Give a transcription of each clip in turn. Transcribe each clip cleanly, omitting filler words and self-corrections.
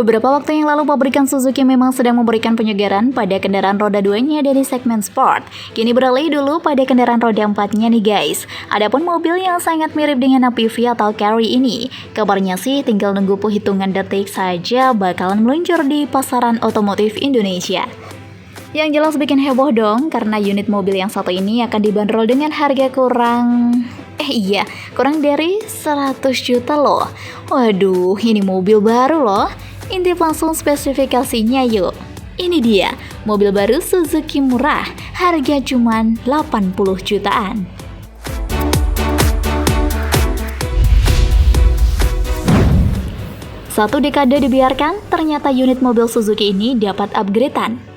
Beberapa waktu yang lalu pabrikan Suzuki memang sedang memberikan penyegaran pada kendaraan roda 2-nya dari segmen sport. Kini beralih dulu pada kendaraan roda 4-nya nih guys. Adapun mobil yang sangat mirip dengan PV atau Carry ini, kabarnya sih tinggal nunggu hitungan detik saja bakalan meluncur di pasaran otomotif Indonesia. Yang jelas bikin heboh dong karena unit mobil yang satu ini akan dibanderol dengan harga kurang dari 100 juta loh. Waduh, ini mobil baru loh. Intip langsung spesifikasinya yuk. Ini dia, mobil baru Suzuki murah, harga cuman 80 jutaan. Satu dekade dibiarkan, ternyata unit mobil Suzuki ini dapat upgradean.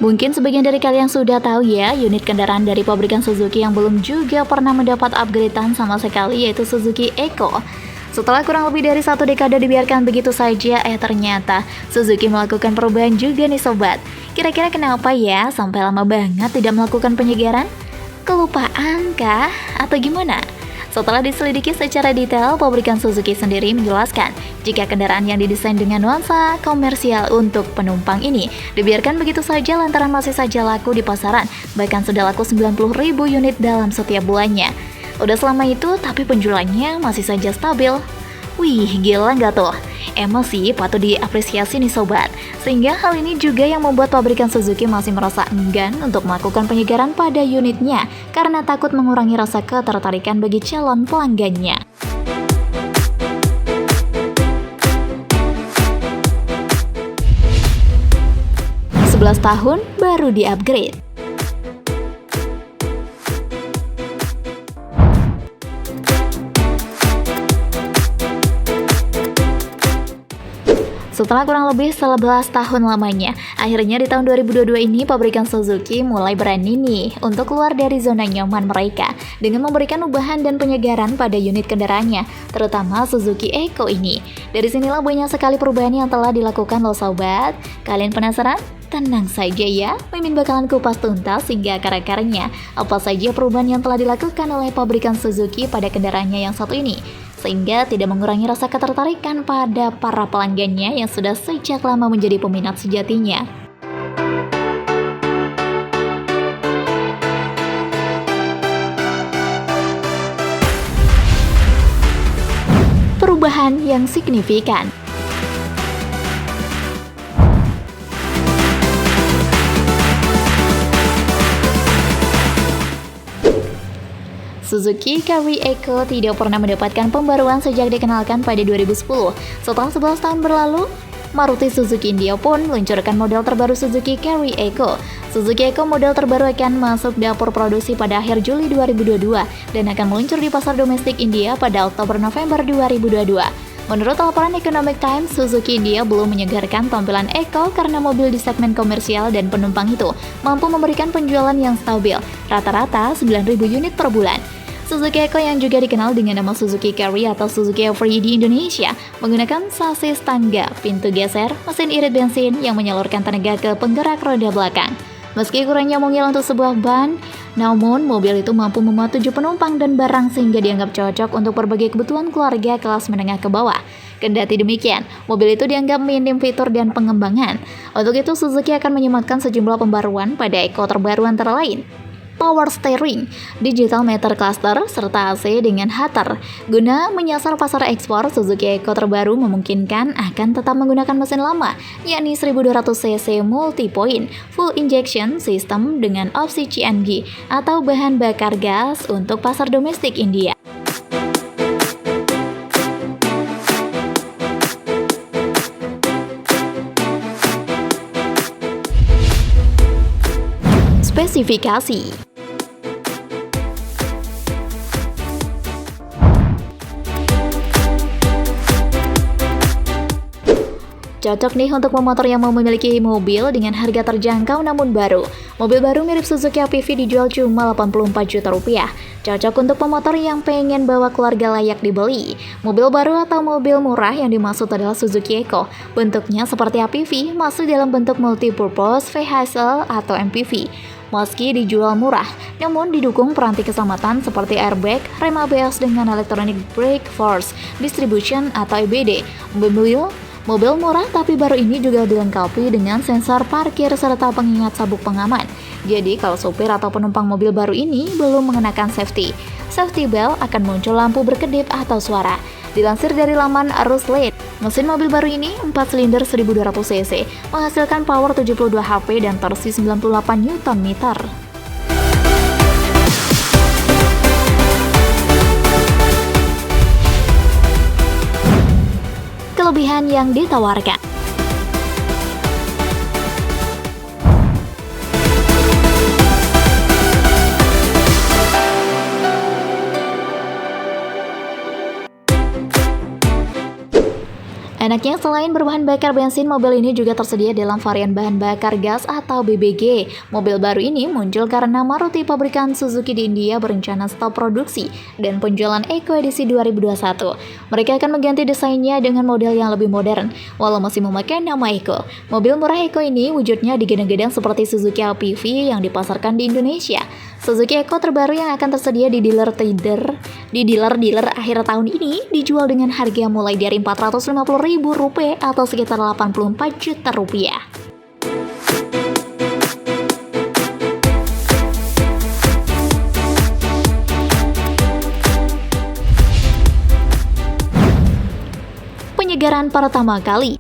Mungkin sebagian dari kalian sudah tahu ya, unit kendaraan dari pabrikan Suzuki yang belum juga pernah mendapat upgradean sama sekali yaitu Suzuki Eco. Setelah kurang lebih dari satu dekade dibiarkan begitu saja, ternyata Suzuki melakukan perubahan juga nih sobat. Kira-kira kenapa ya sampai lama banget tidak melakukan penyegaran? Kelupaan kah? Atau gimana? Setelah diselidiki secara detail, pabrikan Suzuki sendiri menjelaskan jika kendaraan yang didesain dengan nuansa komersial untuk penumpang ini dibiarkan begitu saja lantaran masih saja laku di pasaran, bahkan sudah laku 90.000 unit dalam setiap bulannya. Udah selama itu, tapi penjualannya masih saja stabil. Wih, gila nggak tuh? Emang sih patut diapresiasi nih sobat. Sehingga hal ini juga yang membuat pabrikan Suzuki masih merasa enggan untuk melakukan penyegaran pada unitnya karena takut mengurangi rasa ketertarikan bagi calon pelanggannya. 11 tahun baru di-upgrade. Setelah kurang lebih 11 tahun lamanya, akhirnya di tahun 2022 ini pabrikan Suzuki mulai berani nih untuk keluar dari zona nyaman mereka dengan memberikan ubahan dan penyegaran pada unit kendaraannya, terutama Suzuki Eco ini. Dari sinilah banyak sekali perubahan yang telah dilakukan loh sobat. Kalian penasaran? Tenang saja ya, Mimin bakalan kupas tuntas hingga akar-akarnya apa saja perubahan yang telah dilakukan oleh pabrikan Suzuki pada kendaraannya yang satu ini, sehingga tidak mengurangi rasa ketertarikan pada para pelanggannya yang sudah sejak lama menjadi peminat sejatinya. Perubahan yang signifikan. Suzuki Carry Eco tidak pernah mendapatkan pembaruan sejak dikenalkan pada 2010. Setelah 11 tahun berlalu, Maruti Suzuki India pun meluncurkan model terbaru Suzuki Carry Eco. Suzuki Eco model terbaru akan masuk dapur produksi pada akhir Juli 2022 dan akan meluncur di pasar domestik India pada Oktober-November 2022. Menurut laporan Economic Times, Suzuki India belum menyegarkan tampilan Eco karena mobil di segmen komersial dan penumpang itu mampu memberikan penjualan yang stabil, rata-rata 9.000 unit per bulan. Suzuki Eco yang juga dikenal dengan nama Suzuki Carry atau Suzuki Every di Indonesia menggunakan sasis tangga, pintu geser, mesin irit bensin yang menyalurkan tenaga ke penggerak roda belakang. Meski kurangnya mungil untuk sebuah ban, namun mobil itu mampu memuat 7 penumpang dan barang sehingga dianggap cocok untuk berbagai kebutuhan keluarga kelas menengah ke bawah. Kendati demikian, mobil itu dianggap minim fitur dan pengembangan. Untuk itu, Suzuki akan menyematkan sejumlah pembaruan pada Eco terbaru antara lain power steering, digital meter cluster, serta AC dengan heater. Guna menyasar pasar ekspor, Suzuki Eco terbaru memungkinkan akan tetap menggunakan mesin lama, yakni 1200 cc multi-point, full injection system dengan opsi CNG atau bahan bakar gas untuk pasar domestik India. Spesifikasi. Cocok nih untuk pemotor yang mau memiliki mobil dengan harga terjangkau namun baru. Mobil baru mirip Suzuki APV dijual cuma 84 juta rupiah. Cocok untuk pemotor yang pengen bawa keluarga layak dibeli. Mobil baru atau mobil murah yang dimaksud adalah Suzuki Eco. Bentuknya seperti APV, masuk dalam bentuk multipurpose, VHSL, atau MPV. Meski dijual murah, namun didukung peranti keselamatan seperti airbag, rem ABS dengan electronic brake force distribution atau EBD. Mobil murah tapi baru ini juga dilengkapi dengan sensor parkir serta pengingat sabuk pengaman. Jadi kalau sopir atau penumpang mobil baru ini belum mengenakan safety belt akan muncul lampu berkedip atau suara. Dilansir dari laman Ruslet, mesin mobil baru ini 4 silinder 1200 cc, menghasilkan power 72 HP dan torsi 98 Nm. Kelebihan yang ditawarkan. Enaknya selain berbahan bakar bensin, mobil ini juga tersedia dalam varian bahan bakar gas atau BBG. Mobil baru ini muncul karena Maruti pabrikan Suzuki di India berencana stop produksi dan penjualan Eco edisi 2021. Mereka akan mengganti desainnya dengan model yang lebih modern, walau masih memakai nama Eco. Mobil murah Eco ini wujudnya digadang-gadang seperti Suzuki APV yang dipasarkan di Indonesia. Suzuki Eco terbaru yang akan tersedia di dealer akhir tahun ini dijual dengan harga mulai dari Rp450.000 atau sekitar Rp84 juta. Penyegaran pertama kali.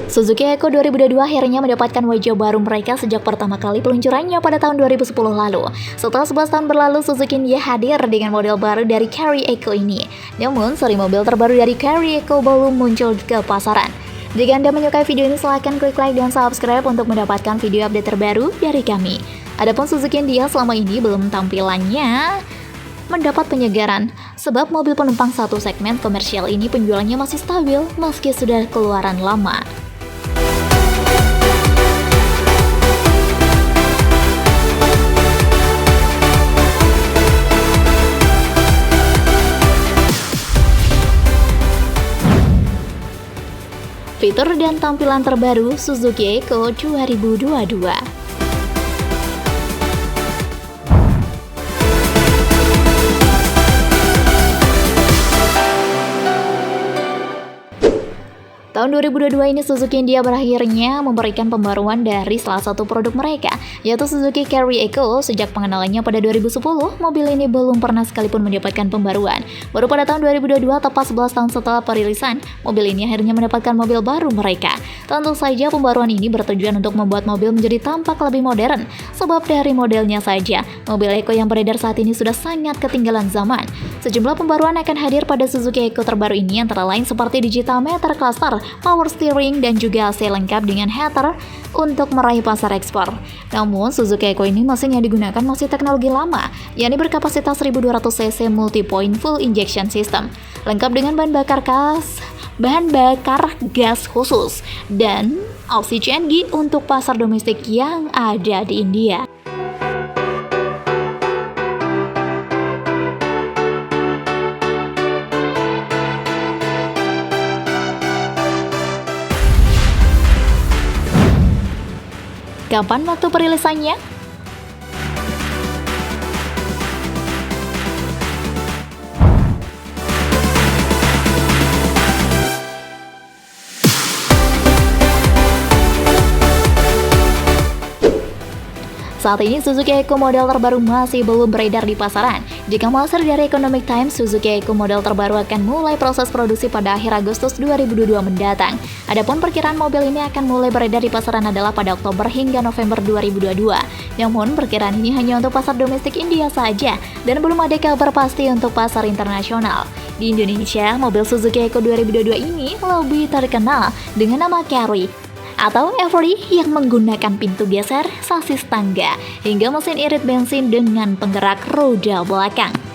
Suzuki Eco 2022 akhirnya mendapatkan wajah baru mereka sejak pertama kali peluncurannya pada tahun 2010 lalu. Setelah 11 tahun berlalu, Suzuki India hadir dengan model baru dari Carry Eco ini. Namun, seri mobil terbaru dari Carry Eco belum muncul ke pasaran. Jika Anda menyukai video ini, silahkan klik like dan subscribe untuk mendapatkan video update terbaru dari kami. Adapun Suzuki India selama ini belum tampilannya mendapat penyegaran, sebab mobil penumpang satu segmen komersial ini penjualannya masih stabil meski sudah keluaran lama. Fitur dan tampilan terbaru Suzuki Eco 2022. Tahun 2022 ini Suzuki India berakhirnya memberikan pembaruan dari salah satu produk mereka, yaitu Suzuki Carry Eco. Sejak pengenalannya pada 2010, mobil ini belum pernah sekalipun mendapatkan pembaruan. Baru pada tahun 2022, tepat 11 tahun setelah perilisan, mobil ini akhirnya mendapatkan mobil baru mereka. Tentu saja pembaruan ini bertujuan untuk membuat mobil menjadi tampak lebih modern, sebab dari modelnya saja, mobil Eco yang beredar saat ini sudah sangat ketinggalan zaman. Sejumlah pembaruan akan hadir pada Suzuki Eco terbaru ini, antara lain seperti digital meter cluster, power steering, dan juga AC lengkap dengan heater untuk meraih pasar ekspor. Namun, Suzuki Eco ini mesin yang digunakan masih teknologi lama, yakni berkapasitas 1200 cc multi-point full injection system, lengkap dengan bahan bakar gas khusus, dan opsi CNG untuk pasar domestik yang ada di India. Kapan waktu perilisannya? Saat ini Suzuki Eco model terbaru masih belum beredar di pasaran. Jika melansir dari Economic Times, Suzuki Eco model terbaru akan mulai proses produksi pada akhir Agustus 2022 mendatang. Adapun perkiraan mobil ini akan mulai beredar di pasaran adalah pada Oktober hingga November 2022. Namun perkiraan ini hanya untuk pasar domestik India saja dan belum ada kabar pasti untuk pasar internasional. Di Indonesia, mobil Suzuki Eco 2022 ini lebih terkenal dengan nama Carry. atau Everly yang menggunakan pintu geser, sasis tangga, hingga mesin irit bensin dengan penggerak roda belakang.